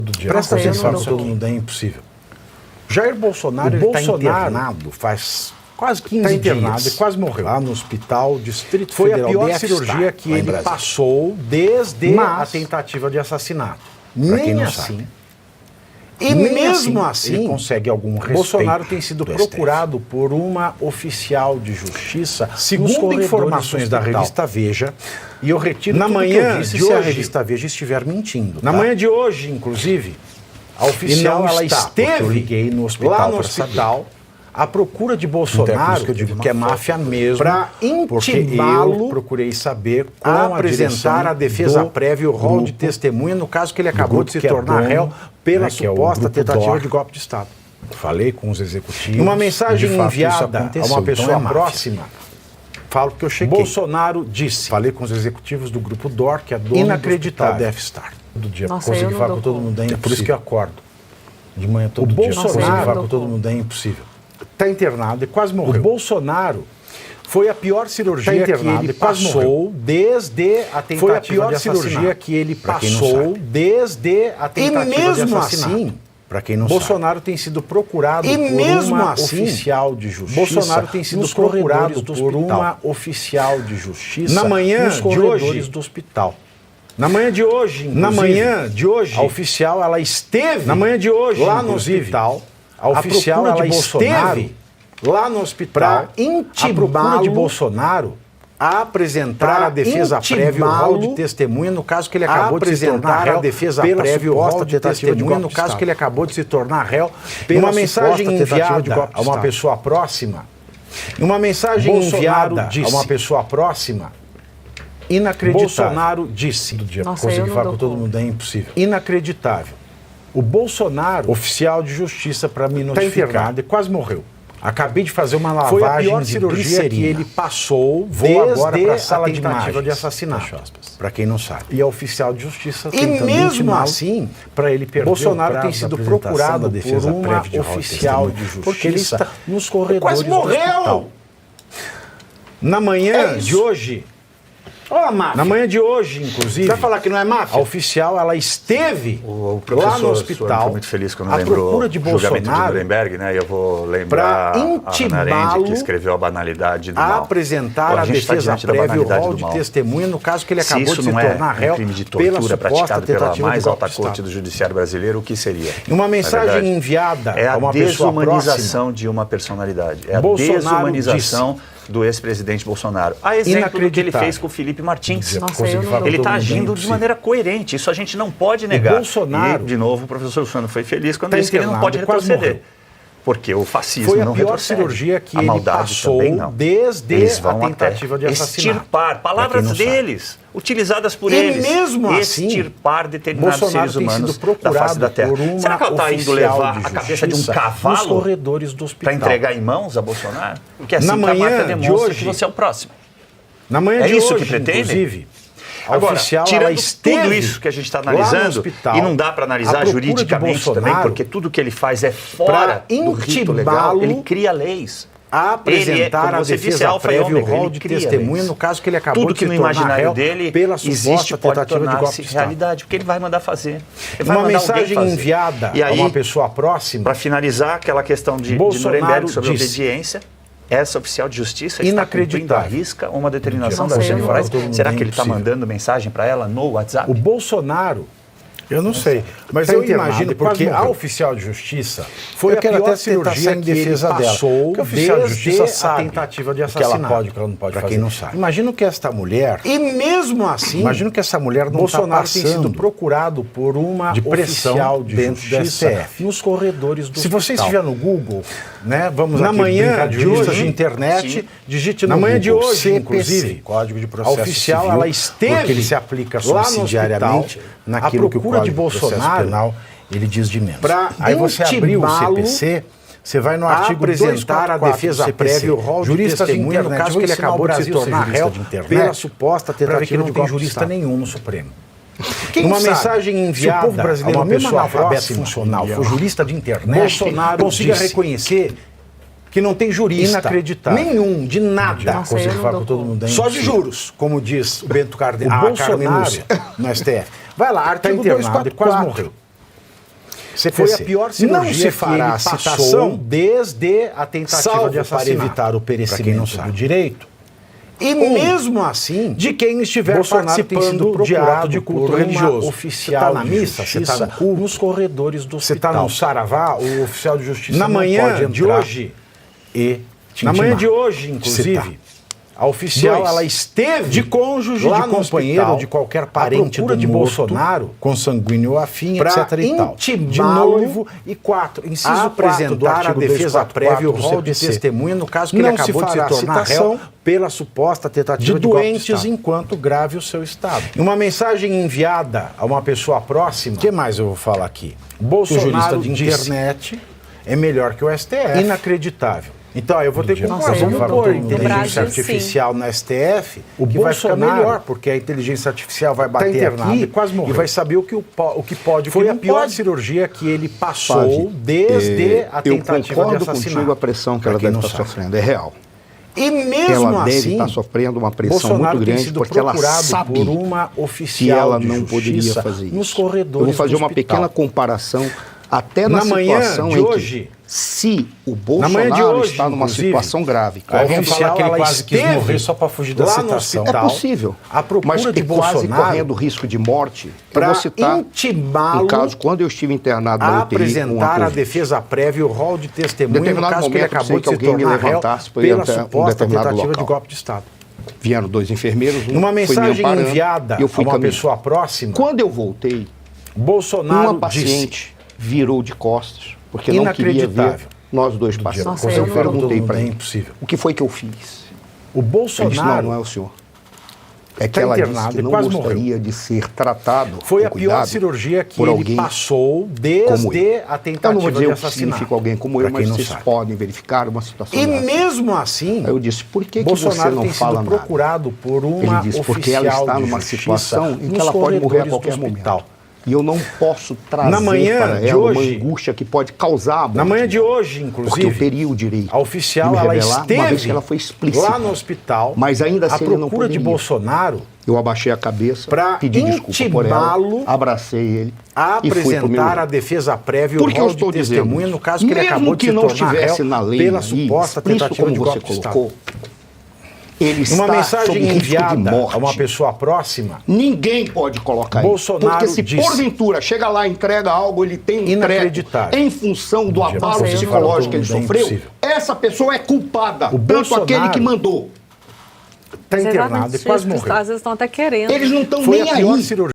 Do dia. Presta Nossa, atenção, isso todo mundo é impossível. Jair Bolsonaro está internado faz quase 15 Está internado dias. e quase morreu. Lá no hospital Distrito Foi Federal a pior DF cirurgia Star, que lá em ele Brasília. passou desde Mas, a tentativa de assassinato. pra quem Nem não assim. sabe. E Nem mesmo assim, assim, ele consegue algum respeito Bolsonaro tem sido do procurado por uma oficial de justiça, segundo informações da revista Veja, e eu retiro na tudo manhã que eu disse de se a hoje. revista Veja estiver mentindo. Na tá? manhã de hoje, inclusive, a oficial E não ela está, porque eu esteve liguei no hospital lá no pra hospital à procura de Então é por Bolsonaro, isso que eu digo que é uma máfia foto, mesmo, pra porque intimá-lo eu procurei saber com a apresentar direção a defesa do prévia e o rol de grupo- testemunha no caso que ele acabou grupo de se que é tornar dono, réu pela né, que é o suposta grupo tentativa DOR. de golpe de Estado. Falei com os executivos. Numa mensagem de fato, isso enviada a aconteceu. uma Então pessoa é máfia. próxima, Falo que eu chequei. Bolsonaro disse, Falei com os executivos do grupo DOR, que é dono Inacreditável. do hospital Death Star. Do dia. Nossa, Consegui eu não falar dou com todo conta. mundo, é é por isso impossível. que eu acordo. De manhã todo O dia. Bolsonaro- Consegui falar Não com todo dou mundo, é impossível. Está internado e quase morreu. O Bolsonaro foi a pior cirurgia Tá que internado ele e quase passou morreu. desde a tentativa Foi a pior de assassinato. cirurgia que ele Pra quem não passou sabe. desde a tentativa E mesmo de assassinato. assim, pra quem não Bolsonaro tem sido procurado E por mesmo uma assim, oficial de justiça. Bolsonaro tem sido nos procurado corredores do por hospital. uma oficial de justiça Na manhã nos de corredores hoje. do hospital. Na manhã de hoje, inclusive, Na manhã de hoje, a oficial ela esteve na manhã de hoje, lá no inclusive, hospital. A à oficial procura ela de Bolsonaro, esteve lá no hospital pra à procura de intimá-lo Bolsonaro a apresentar pra a defesa prévia e o rol de intimá-lo testemunha no caso que ele a acabou de se tornar apresentar réu a defesa pela prévia e o suposta rol de tentativa de testemunha golpe no de caso Estado. que ele acabou de se tornar réu Pela pela mensagem suposta tentativa enviada de golpe de a uma Estado. pessoa próxima, uma mensagem Bolsonaro enviada disse. a uma pessoa próxima, Inacreditável. Bolsonaro disse, Do dia. Nossa, eu Consegui não falar dou com todo conta. mundo, é impossível. inacreditável. O Bolsonaro, oficial de justiça para me Tá notificar, internado e quase morreu. Acabei de fazer uma Foi a lavagem pior de cirurgia glicerina que ele passou Vou desde agora pra a sala de tentativa imagens. de assassinato. Fecha aspas. Para quem não sabe. E a oficial de justiça E tentando mesmo intimá-lo assim, para ele perder Bolsonaro o prazo tem sido da apresentação procurado da defesa por uma prévia de rol de oficial testemunha, de porque ele justiça está nos corredores quase do morreu! hospital. Na manhã É isso. de hoje, Olha a máfia. na manhã de hoje, inclusive, Vai falar que não é a máfia? oficial ela esteve O professor lá no Suano hospital foi muito feliz quando à lembrou procura de o julgamento de Bolsonaro Nuremberg, né? E eu vou lembrar pra a Hannah intimá-lo Arendt, que escreveu A Banalidade do a Mal. apresentar Bom, a gente está defesa diante da prévia e o banalidade rol do de mal. testemunha no caso que ele Se acabou isso de se não é tornar réu um crime de pela tortura suposta praticado pela tentativa mais de alta golpe de corte Estado. do judiciário brasileiro, o que seria? Uma Não é mensagem verdade? enviada É a a uma pessoa próxima. desumanização de uma personalidade. É a Bolsonaro desumanização do ex-presidente Bolsonaro. A exemplo do que ele Inacreditável. fez com o Felipe Martins. Nossa, eu não dou Ele conta. está agindo de maneira coerente. Isso a gente não pode negar. Bolsonaro E, de novo, o professor Suano foi feliz quando tá disse que ele não internado pode e quase retroceder. morreu. Porque o fascismo Foi a não pior retrocede. cirurgia que a ele maldade passou também não. desde Eles a vão tentativa até de assassinato. extirpar, palavras Pra quem não deles, utilizadas por E eles. mesmo assim, extirpar determinados Bolsonaro seres tem humanos sido procurado da face da Terra. por uma Será que ela está indo oficial levar de a cabeça de um justiça nos cavalo corredores do para hospital. entregar em mãos a Bolsonaro? Porque assim Na que a manhã marca de demonstra hoje- que você é o próximo. Na manhã É de isso hoje, que pretende? inclusive, a Agora, oficial tirando ela esteve tudo isso que a gente está lá no analisando, hospital, e não dá para à analisar procura de juridicamente também, Bolsonaro porque tudo que ele faz é fora pra do rito legal, intimá-lo ele cria leis. a apresentar como a você disse, defesa alfa e prévia e o ômega, rol ele de cria testemunha leis. no caso que ele acabou Tudo de que se no tornar imaginário réu dele pela existe suposta pode tentativa de golpe tornar-se de Estado. realidade, porque ele vai mandar fazer. Ele vai Uma mandar alguém mensagem fazer. enviada E a aí, uma pessoa próxima, para finalizar aquela questão de Bolsonaro Nuremberg sobre disse. obediência, essa oficial de justiça está cumprindo à Inacreditável. risca uma determinação Nossa, da eu Alexandre não Moraes. dou conta. Será que ele está Impossível. mandando mensagem para ela no WhatsApp? o Bolsonaro Eu não sei. Mas tá eu internado imagino, e quase porque a morreu. oficial de justiça foi eu a quero pior até cirurgia cirurgia em que ele defesa dela. passou Porque o oficial de desde justiça a sabe tentativa de o que ela assassinato. pode e o que ela não pode Pra fazer. quem não sabe. Imagino que esta mulher... E mesmo assim, Imagino que essa mulher não Bolsonaro tá tem sido passando procurado por uma de pressão oficial de dentro do justiça STF. nos corredores do Se você hospital. estiver no Google, né, vamos Na aqui manhã brincar de de juristas hoje, de internet, sim. digite Na no manhã Google de hoje, CPC, inclusive, Código de Processo a oficial, Civil, ela esteve porque ele se aplica lá no subsidiariamente hospital, naquilo à que o procura de Código de Processo Bolsonaro, Penal ele diz de menos. pra Aí você abriu o intimá-lo CPC, você vai no a artigo apresentar 244 a defesa do CPC. prévia e o rol de Juristas de testemunha no internet, caso vou que ele ensinar acabou o de se Brasil a ser tornar jurista réu de internet, pela suposta para ver que tentativa não de tem golpe de jurista Estado. nenhum no Supremo. Uma sabe, mensagem se o enviada povo brasileiro, a uma mesmo pessoa analfabeto próxima, funcional, for jurista de internet, Bolsonaro consiga disse, reconhecer que não tem jurista Inacreditável. nenhum, de nada. Nossa, eu Consigo não falar dou com todo conta. mundo. é Só de impossível. juros, como diz o Bento Cardeal, O a Bolsonaro, Carmen Lúcia, no STF. Vai lá, Está artigo internado e 244. quase morreu. Foi a pior cirurgia não se fará que ele citação passou desde a tentativa de assassinato, para evitar o perecimento do direito. E mesmo assim, de quem estiver Bolsonaro tem sido participando de ato procurado de por culto uma religioso. oficial Você tá na de missa, justiça você tá no culto, nos corredores do você está hospital. no saravá, o oficial de justiça Na não manhã pode de entrar hoje, e te na manhã intimar. de hoje, inclusive, a oficial 2, ela esteve de cônjuge, lá de no companheiro, hospital, de qualquer à parente procura do de morto, Bolsonaro, consanguíneo afim, para etc. e tal. De intimá-lo noivo e 4, inciso 4 do apresentar a artigo defesa 244 prévia e o do rol de CPC. testemunha no caso que ele Não acabou se de se fará tornar citação réu pela suposta tentativa de de golpe de doentes Estado. enquanto grave o seu estado. Em uma mensagem enviada a uma pessoa próxima, O que mais eu vou falar aqui? Bolsonaro O jurista de disse, internet é melhor que o STF. Inacreditável. Então, eu vou ter que Nossa, concordar. Vamos vamos pôr todo mundo. inteligência Brasil, artificial no STF, O que vai ficar Bolsonaro melhor, porque a inteligência artificial vai bater internado aqui e quase morreu. e vai saber o que pode e o Foi que a não pior pode. cirurgia que ele passou Page, desde a eu tentativa de concordo assassinato. contigo, a pressão que Pra ela quem deve não estar sabe. sofrendo é real. E mesmo Ela deve assim, estar sofrendo uma pressão Bolsonaro muito tem grande sido porque ela procurado sabe por uma que oficial ela de não poderia justiça fazer isso. nos corredores Eu vou fazer do uma hospital. pequena comparação até Na na manhã situação de em hoje, que, se o na manhã de Bolsonaro hoje, está numa inclusive, situação grave, a Aí vamos oficial, falar que ele ela quase quis esteve morrer só para fugir da lá no citação. é hospital, possível, à procura mas de quase Bolsonaro correndo risco de morte. Eu para vou citar intimá-lo um caso quando eu estive internado a na UTI com apresentar a Covid. defesa prévia e o rol de testemunha no Determinado caso que ele momento, acabou de sei se que alguém me tornar réu levantasse para pela entrar em um suposta determinado tentativa de local. golpe de Estado. Vieram 2 enfermeiros, um Numa foi me mensagem amparando, enviada eu fui a uma caminhando. pessoa próxima, Quando eu voltei, Bolsonaro uma paciente virou de costas, porque disse, não queria ver inacreditável, nós dois passando. Nossa, Eu eu não- perguntei para é ele, impossível. o que foi que eu fiz? O Ele disse, Bolsonaro não é o senhor. É que tá ela internado disse que e não quase gostaria de ser tratado foi com a pior cuidado cirurgia que por ele alguém passou como desde eu. a Eu tentativa não vou dizer de o que assassinato. significa alguém como Pra eu, quem mas não vocês sabe. podem verificar uma situação E dessa. mesmo assim, Aí eu disse, por que, que você Bolsonaro não tem fala sido nada? procurado por Ele uma disse, porque oficial ela está de numa justiça situação em que nos ela pode morrer a corredores qualquer do hospital. momento. E eu não posso trazer Na manhã para de ela hoje- uma angústia que pode causar a morte Na manhã de dela. hoje, Porque eu inclusive, teria o direito a oficial de me ela revelar, esteve uma vez que ela foi explícita. lá no hospital, Mas ainda assim à ele não procura de poderia. Bolsonaro Eu abaixei a cabeça, Pra pedi desculpa por ela, intimá-lo abracei ele a e fui pro meu apresentar a lado. defesa prévia e o Por que eu rol de estou dizendo testemunha isso? no caso que ele Mesmo acabou de que se não tornar estivesse réu na lei pela aí, suposta explícito tentativa como de você golpe de Estado. colocou, ele Uma está mensagem sob risco de enviada morte. a uma pessoa próxima, Ninguém pode colocar Bolsonaro isso. Porque se disse- porventura chega lá e entrega algo, ele tem um Inacreditável. treco em função do abalo Nossa, eu psicológico que ele não- é sofreu, impossível. essa pessoa é culpada. O Tanto Bolsonaro- aquele que mandou. está Mas internado e exatamente quase isso, morreu. às vezes estão até querendo. Eles não estão Foi nem a pior aí. cirurgia